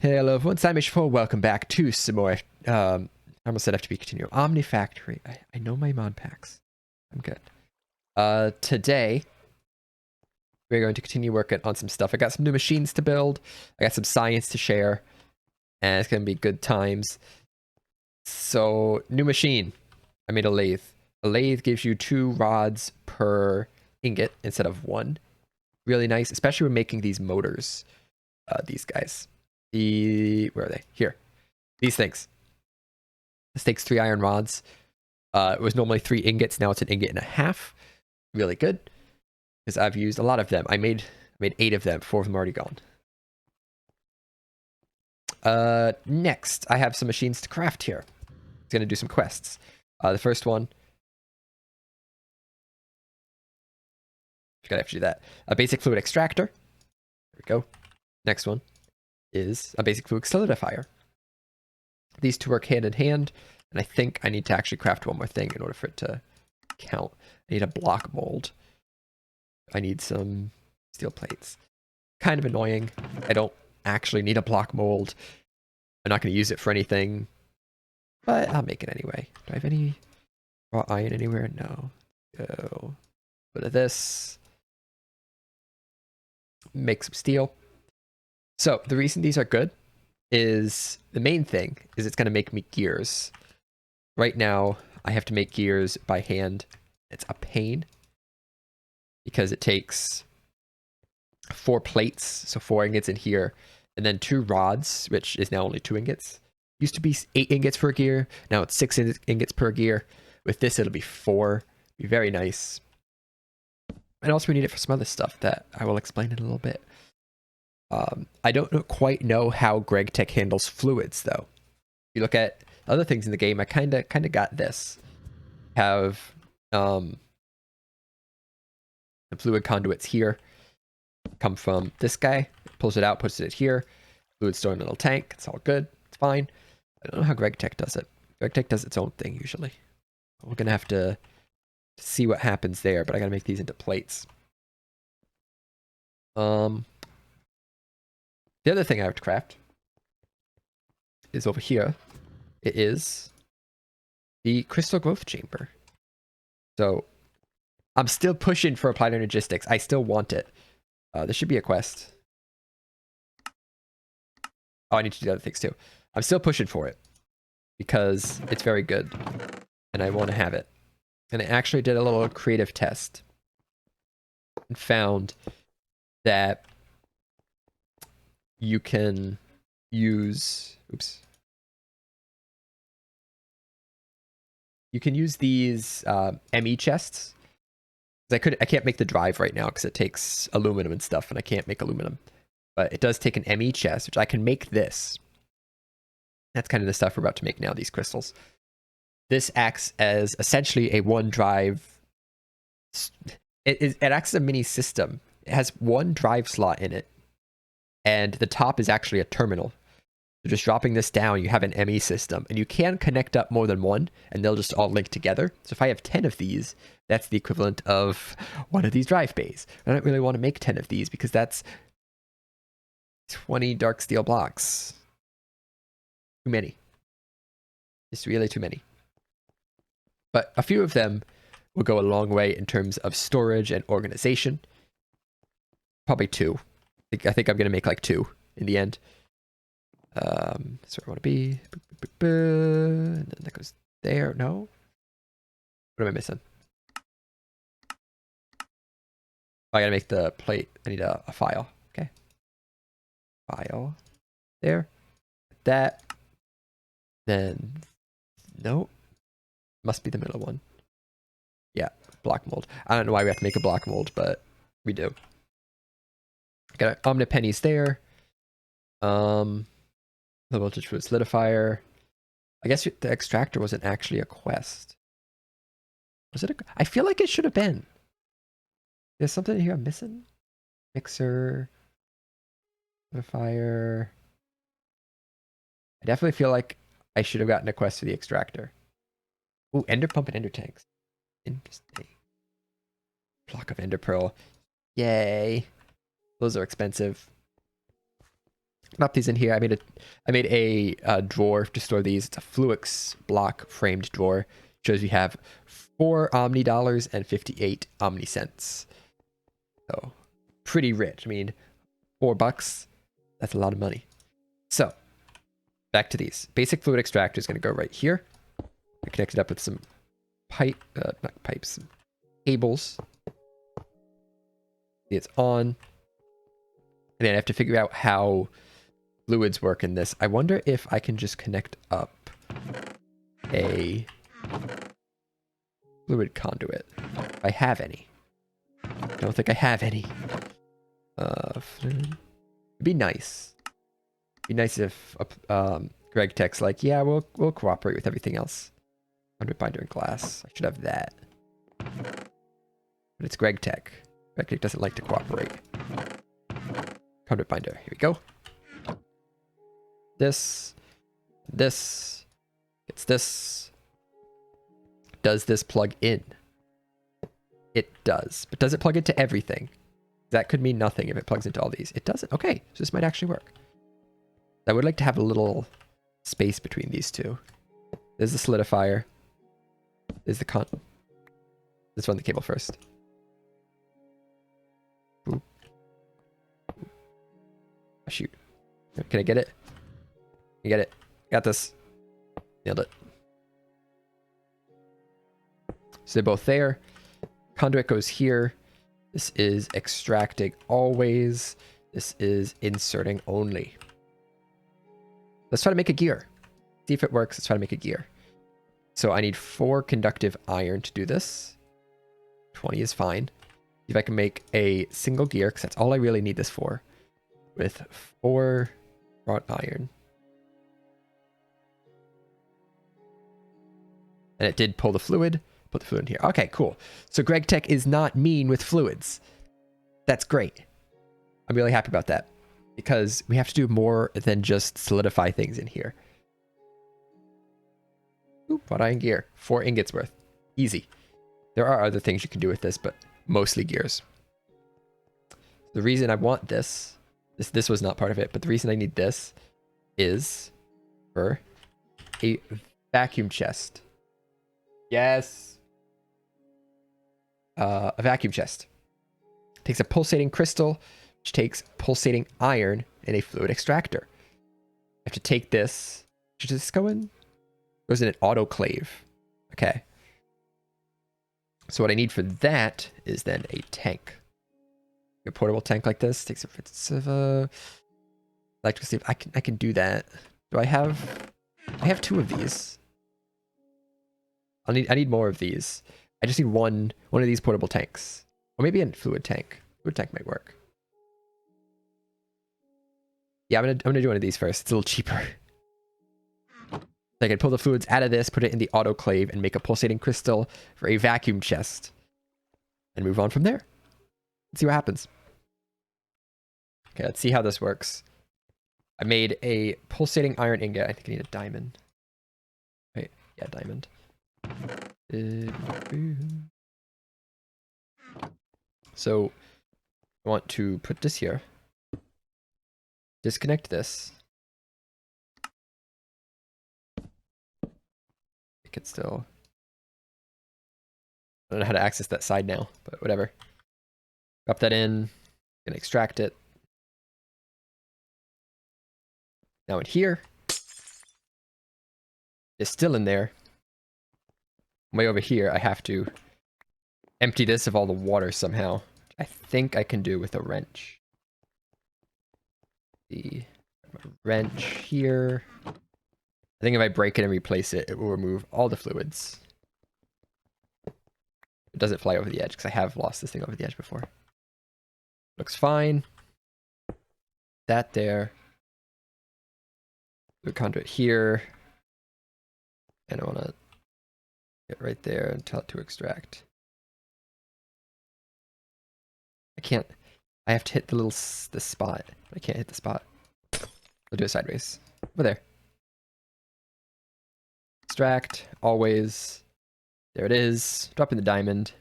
Hello everyone, Simon4, welcome back to some more, I almost said FTP continue, Omnifactory. I know my mod packs. I'm good. Today, we're going to continue working on some stuff. I got some new machines to build, I got some science to share, and it's going to be good times. So, new machine. I made a lathe. A lathe gives you 2 rods per ingot instead of 1. Really nice, especially when making these motors. These guys. Where are they? Here. These things. This takes 3 iron rods. It was normally 3 ingots. Now it's an ingot and a half. Really good. Because I've used a lot of them. I made 8 of them. 4 of them already gone. Next, I have some machines to craft here. I'm going to do some quests. The first one. Forgot I have to do that. A basic fluid extractor. There we go. Next one is a basic fluid solidifier. These 2 work hand in hand, and I think I need to actually craft one more thing in order for it to count. I need a block mold. I need some steel plates. Kind of annoying. I don't actually need a block mold. I'm not going to use it for anything, but I'll make it anyway. Do I have any raw iron anywhere? No. Go. Go to this. Make some steel. So the reason these are good is the main thing is it's going to make me gears. Right now, I have to make gears by hand. It's a pain because it takes 4 plates, so 4 ingots in here, and then 2 rods, which is now only 2 ingots. Used to be 8 ingots per gear. Now it's 6 ingots per gear. With this, it'll be 4. Be very nice. And also we need it for some other stuff that I will explain in a little bit. I don't quite know how GregTech handles fluids, though. If you look at other things in the game, I kind of got this. Have the fluid conduits here come from this guy. Pulls it out, puts it here. Fluid stored in a little tank. It's all good. It's fine. I don't know how GregTech does it. GregTech does its own thing usually. We're gonna have to see what happens there, but I gotta make these into plates. The other thing I have to craft is over here. It is the crystal growth chamber. So I'm still pushing for applied energistics. I still want it. This should be a quest. Oh, I need to do other things too. I'm still pushing for it because it's very good and I want to have it. And I actually did a little creative test and found that you can use, you can use these ME chests. I can't make the drive right now because it takes aluminum and stuff, and I can't make aluminum. But it does take an ME chest, which I can make this. That's kind of the stuff we're about to make now, these crystals. This acts as essentially a 1 drive. It acts as a mini system. It has 1 drive slot in it. And the top is actually a terminal. So just dropping this down, you have an ME system. And you can connect up more than 1, and they'll just all link together. So if I have 10 of these, that's the equivalent of 1 of these drive bays. I don't really want to make 10 of these because that's 20 dark steel blocks. Too many. It's really too many. But a few of them will go a long way in terms of storage and organization. Probably 2. I think I'm going to make like 2 in the end. That's where I want to be. And then that goes there. No? What am I missing? Oh, I got to make the plate. I need a file. Okay. File. There. That. Then. Nope. Must be the middle one. Yeah. Block mold. I don't know why we have to make a block mold, but we do. Got omnipennies there. The voltage fluid solidifier. I guess the extractor wasn't actually a quest. Was it I feel like it should have been. There's something here I'm missing. Mixer. Solidifier. I definitely feel like I should have gotten a quest for the extractor. Ooh, ender pump and ender tanks. Interesting. Block of ender pearl. Yay. Those are expensive. snap these in here. I made a drawer to store these. It's a Fluix block framed drawer. Shows we have 4 Omni dollars and 58 Omni cents. So pretty rich. I mean, $4. That's a lot of money. So back to these. Basic fluid extractor is going to go right here. I connect it up with some not pipes, some cables. It's on. And then I have to figure out how fluids work in this. I wonder if I can just connect up a fluid conduit. If I have any. I don't think I have any. It'd be nice. It'd be nice if Greg Tech's like, yeah, we'll cooperate with everything else. Conduit binder and glass. I should have that. But it's Greg Tech. Greg Tech doesn't like to cooperate. Conduit binder. Here we go. This gets this. Does this plug in? It does. But does it plug into everything? That could mean nothing if it plugs into all these. It doesn't. Okay, so this might actually work. I would like to have a little space between these two. There's the solidifier. There's the Let's run the cable first. Boop. Oh, shoot. Can I get it? You get it. Got this. Nailed it. So they're both there. Conduit goes here. This is extracting always. This is inserting only. Let's try to make a gear. See if it works. Let's try to make a gear. So I need 4 conductive iron to do this. 20 is fine. See if I can make a single gear, because that's all I really need this for. With 4 wrought iron. And it did pull the fluid. Put the fluid in here. Okay, cool. So Greg Tech is not mean with fluids. That's great. I'm really happy about that. Because we have to do more than just solidify things in here. Ooh, wrought iron gear. 4 ingots worth. Easy. There are other things you can do with this, but mostly gears. The reason I want this was not part of it, but the reason I need this is for a vacuum chest. Yes. A vacuum chest. Takes a pulsating crystal, which takes pulsating iron and a fluid extractor. I have to take this. Should this go in? Goes in an autoclave. Okay. So what I need for that is then a tank. A portable tank like this takes a bit of electrical steel. I can do that. Do I have? I have 2 of these. I need more of these. I just need one of these portable tanks, or maybe a fluid tank. Fluid tank might work. Yeah, I'm gonna do one of these first. It's a little cheaper. I can pull the fluids out of this, put it in the autoclave, and make a pulsating crystal for a vacuum chest, and move on from there. Let's see what happens. Okay, let's see how this works. I made a pulsating iron ingot. I think I need a diamond. Wait, yeah, diamond. So I want to put this here. Disconnect this. I could still. I don't know how to access that side now, but whatever. Drop that in. Gonna extract it. Now in here, it's still in there. Way over here, I have to empty this of all the water somehow. I think I can do with a wrench. The wrench here. I think if I break it and replace it, it will remove all the fluids. It doesn't fly over the edge because I have lost this thing over the edge before. Looks fine. That there. The conduit here. And I want to get right there and tell it to extract. I can't. I have to hit the spot. I can't hit the spot. I'll do it sideways. Over there. Extract. Always. There it is. Drop in the diamond.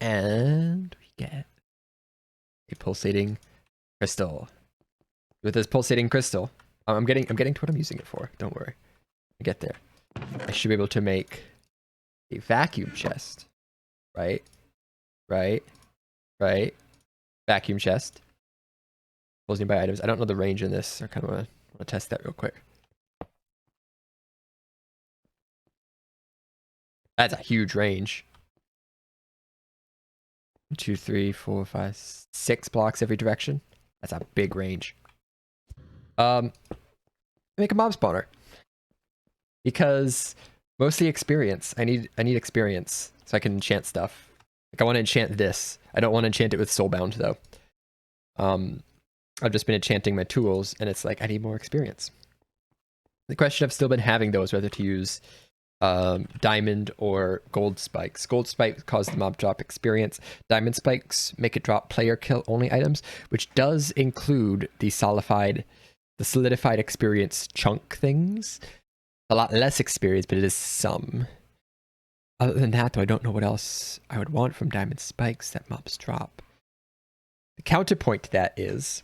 And we get a pulsating crystal. with this pulsating crystal. I'm getting to what I'm using it for. Don't worry. I get there. I should be able to make a vacuum chest. Right? Right? Right? Vacuum chest. Pulls nearby items. I don't know the range in this. I kind of want to test that real quick. That's a huge range. 2, 3, 4, 5, 6 blocks every direction. That's a big range. Make a mob spawner. Because mostly experience. I need experience so I can enchant stuff. Like I want to enchant this. I don't want to enchant it with soulbound though. I've just been enchanting my tools and it's like I need more experience. The question I've still been having though is whether to use diamond or gold spikes. Gold spikes cause the mob drop experience. Diamond spikes make it drop player kill only items, which does include the solidified experience chunk things. A lot less experience, but it is some. Other than that, though, I don't know what else I would want from diamond spikes that mobs drop. The counterpoint to that is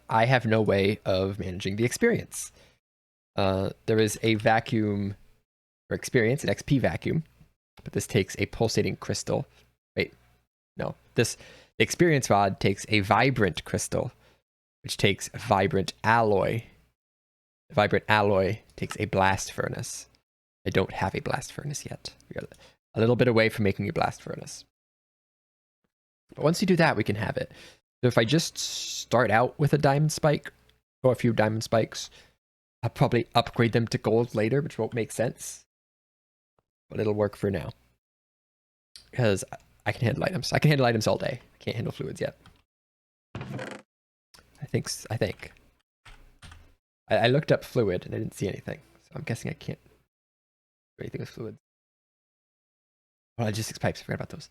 I have no way of managing the experience. There is a vacuum for experience, an XP vacuum, but this takes a pulsating crystal. Wait, no. The experience rod takes a vibrant crystal, which takes vibrant alloy. The vibrant alloy takes a blast furnace. I don't have a blast furnace yet. We are a little bit away from making a blast furnace. But once you do that, we can have it. So if I just start out with a diamond spike or a few diamond spikes, I'll probably upgrade them to gold later, which won't make sense. But it'll work for now. Because I can handle items. I can handle items all day. I can't handle fluids yet. I think. I looked up fluid and I didn't see anything. So I'm guessing I can't do anything with fluids. Oh, logistics pipes. I forgot about those.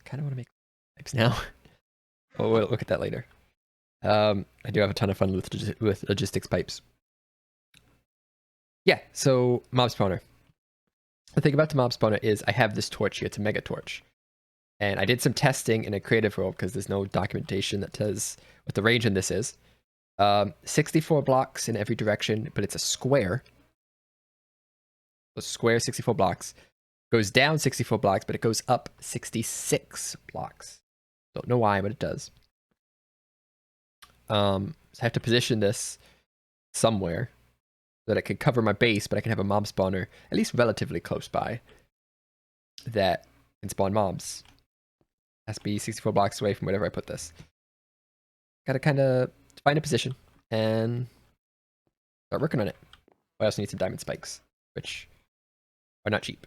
Kind of want to make pipes now. Oh, we'll look at that later. I do have a ton of fun with logistics pipes. Yeah, so mob spawner. The thing about the mob spawner is I have this torch here. It's a mega torch. And I did some testing in a creative world because there's no documentation that says what the range in this is. 64 blocks in every direction, but it's a square. So square 64 blocks. Goes down 64 blocks, but it goes up 66 blocks. Don't know why, but it does. So I have to position this somewhere so that I can cover my base, but I can have a mob spawner at least relatively close by that can spawn mobs. Has to be 64 blocks away from wherever I put this. Gotta kind of find a position and start working on it. I also need some diamond spikes, which are not cheap.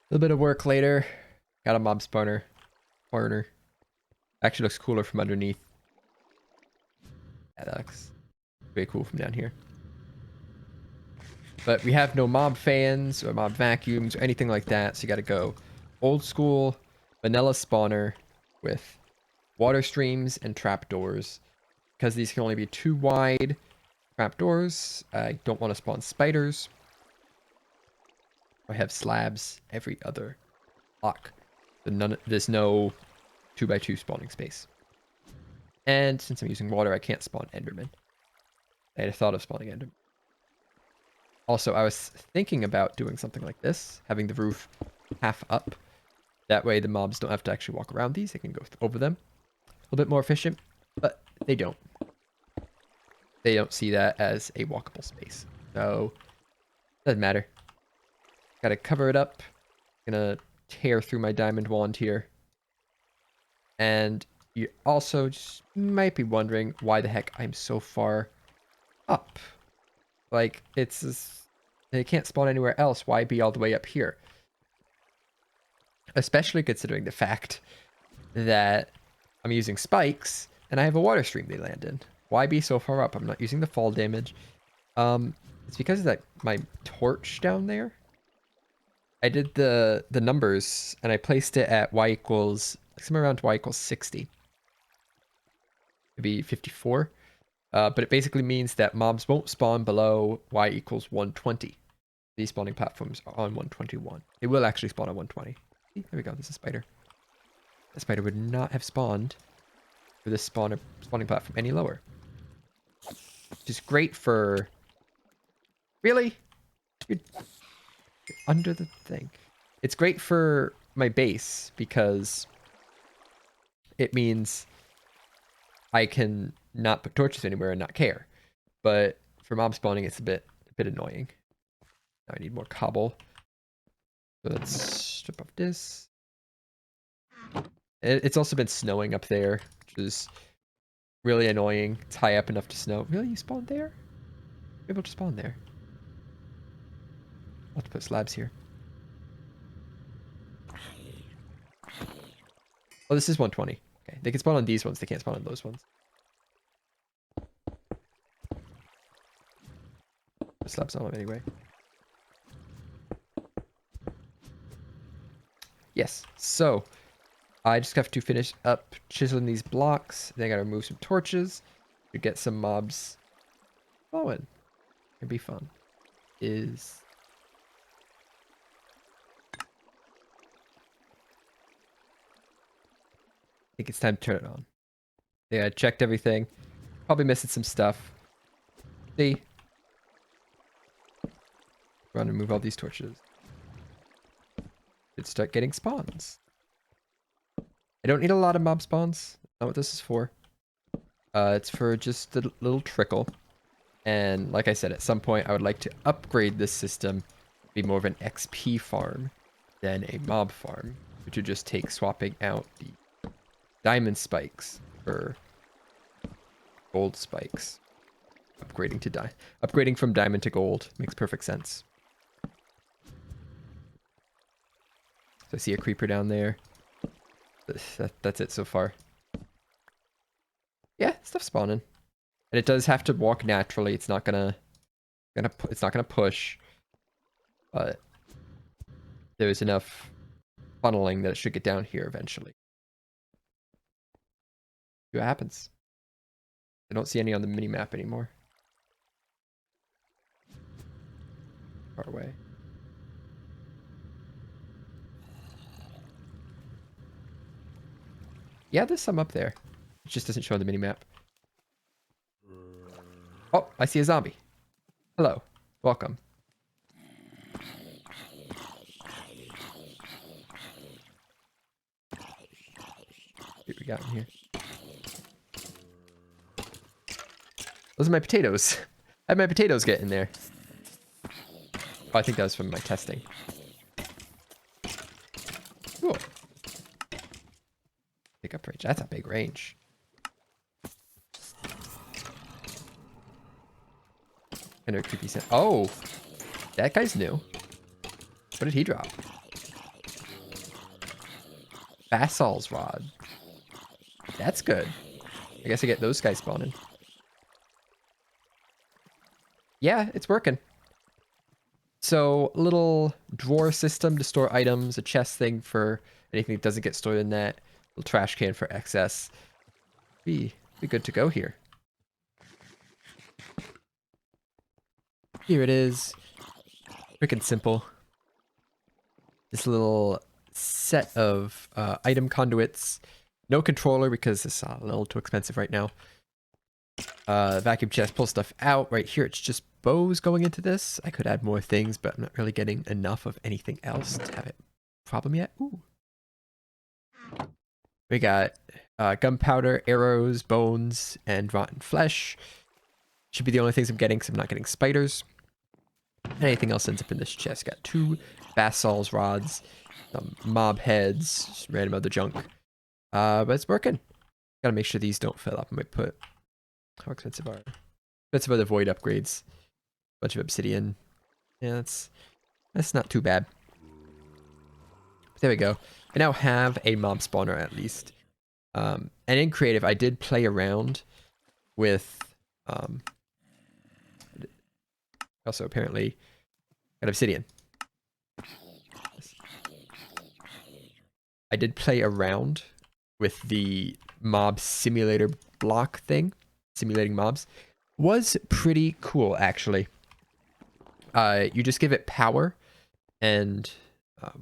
A little bit of work later. Got a mob spawner. Corner. Actually looks cooler from underneath. Yeah, that looks very cool from down here. But we have no mob fans or mob vacuums or anything like that, so you gotta go old school vanilla spawner with water streams and trapdoors. Because these can only be 2 wide trapdoors, I don't want to spawn spiders. I have slabs every other block. So there's no 2x2 spawning space. And since I'm using water, I can't spawn enderman. I had thought of spawning enderman. Also, I was thinking about doing something like this, having the roof half up. That way the mobs don't have to actually walk around these. They can go over them. A little bit more efficient, but they don't. They don't see that as a walkable space. So, doesn't matter. Gotta cover it up. Gonna tear through my diamond wand here. And you also just might be wondering why the heck I'm so far up. Like, they can't spawn anywhere else. Why be all the way up here? Especially considering the fact that I'm using spikes and I have a water stream they land in. Why be so far up? I'm not using the fall damage. It's because of that my torch down there. I did the numbers and I placed it at y equals somewhere around y equals 60. Maybe 54. But it basically means that mobs won't spawn below y equals 120. These spawning platforms are on 121. They will actually spawn on 120. There we go. There's a spider. The spider would not have spawned for this spawning platform any lower. Which is great for... Really? You're under the thing. It's great for my base because it means I can not put torches anywhere and not care. But for mob spawning, it's a bit annoying. Now I need more cobble. So let's strip off this. It's also been snowing up there, which is really annoying. It's high up enough to snow. Really? You spawned there? You're able to spawn there. I'll have to put slabs here. Oh, this is 120. Okay, they can spawn on these ones. They can't spawn on those ones. The slabs on them anyway. Yes, so I just have to finish up chiseling these blocks. Then I gotta remove some torches to get some mobs flowing. It'd be fun. I think it's time to turn it on. Yeah, I checked everything. Probably missing some stuff. See? Run and move all these torches. Should start getting spawns. I don't need a lot of mob spawns. That's not what this is for. It's for just a little trickle. And like I said, at some point I would like to upgrade this system to be more of an XP farm than a mob farm, which would just take swapping out the diamond spikes for gold spikes. Upgrading from diamond to gold makes perfect sense. So I see a creeper down there. That's it so far. Yeah, stuff spawning. And it does have to walk naturally. It's not gonna push. But there's enough funneling that it should get down here eventually. See what happens. I don't see any on the mini map anymore. Far away. Yeah, there's some up there. It just doesn't show on the mini map. Oh, I see a zombie. Hello. Welcome. What we got in here? Those are my potatoes. How'd my potatoes get in there? Oh, I think that was from my testing. Cool. Pick up range. That's a big range. And a creepy sound. Oh, that guy's new. What did he drop? Basal's rod. That's good. I guess I get those guys spawning. Yeah, it's working. So, little drawer system to store items, a chest thing for anything that doesn't get stored in that, little trash can for excess. Be good to go here. Here it is. Quick and simple. This little set of item conduits. No controller because it's a little too expensive right now. Vacuum chest, pull stuff out. Right here, it's just bows going into this. I could add more things, but I'm not really getting enough of anything else to have it problem yet. Ooh. We got gunpowder, arrows, bones, and rotten flesh. Should be the only things I'm getting because I'm not getting spiders. Anything else ends up in this chest. Got 2 basal's rods, some mob heads, just random other junk. But it's working. Gotta make sure these don't fill up. I might put... How expensive are they? Expensive are the void upgrades. Bunch of obsidian. Yeah, that's not too bad. But there we go. I now have a mob spawner at least. And in creative, I did play around with also apparently got obsidian. I did play around with the mob simulator block thing, simulating mobs. Was pretty cool actually. You just give it power, and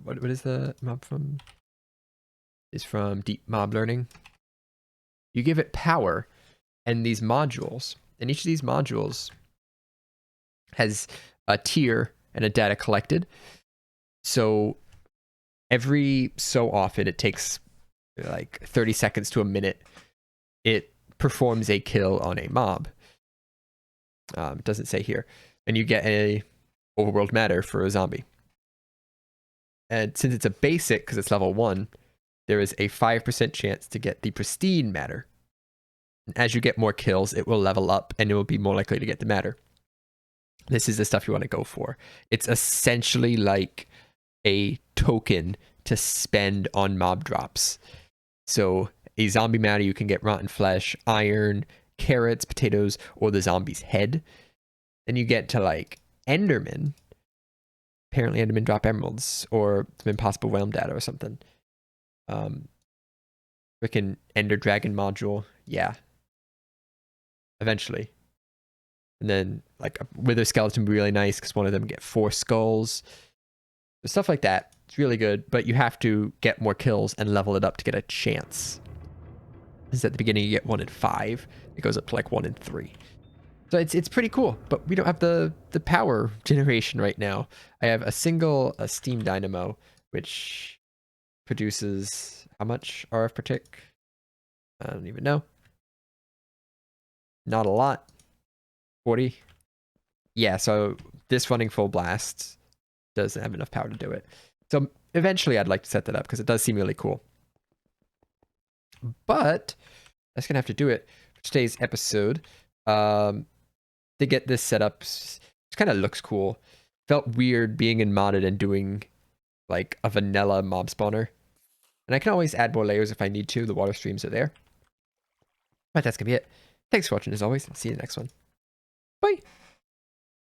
what is the mob from? Is from Deep Mob Learning. You give it power, and these modules, and each of these modules has a tier and a data collected. So every so often, it takes like 30 seconds to a minute, it performs a kill on a mob. It doesn't say here. And you get a overworld matter for a zombie. And since it's a basic, because it's level 1, there is a 5% chance to get the pristine matter. And as you get more kills, it will level up and it will be more likely to get the matter. This is the stuff you want to go for. It's essentially like a token to spend on mob drops. So a zombie matter, you can get rotten flesh, iron, carrots, potatoes, or the zombie's head. Then you get to like Enderman. Apparently Enderman drop emeralds or some impossible realm data or something. Freaking Ender Dragon module. Yeah. Eventually. And then like a Wither skeleton would be really nice because one of them get 4 skulls. Stuff like that. It's really good, but you have to get more kills and level it up to get a chance. This is at the beginning you get 1 in 5. It goes up to like 1 in 3. So it's pretty cool, but we don't have the power generation right now. I have a steam dynamo, which produces how much RF per tick? I don't even know. Not a lot. 40. Yeah, so this running full blast doesn't have enough power to do it. So eventually I'd like to set that up because it does seem really cool. But that's gonna have to do it for today's episode. To get this set up, it kind of looks cool. Felt weird being in modded and doing like a vanilla mob spawner. And I can always add more layers if I need to. The water streams are there. But that's gonna be it. Thanks for watching as always. See you in the next one. Bye.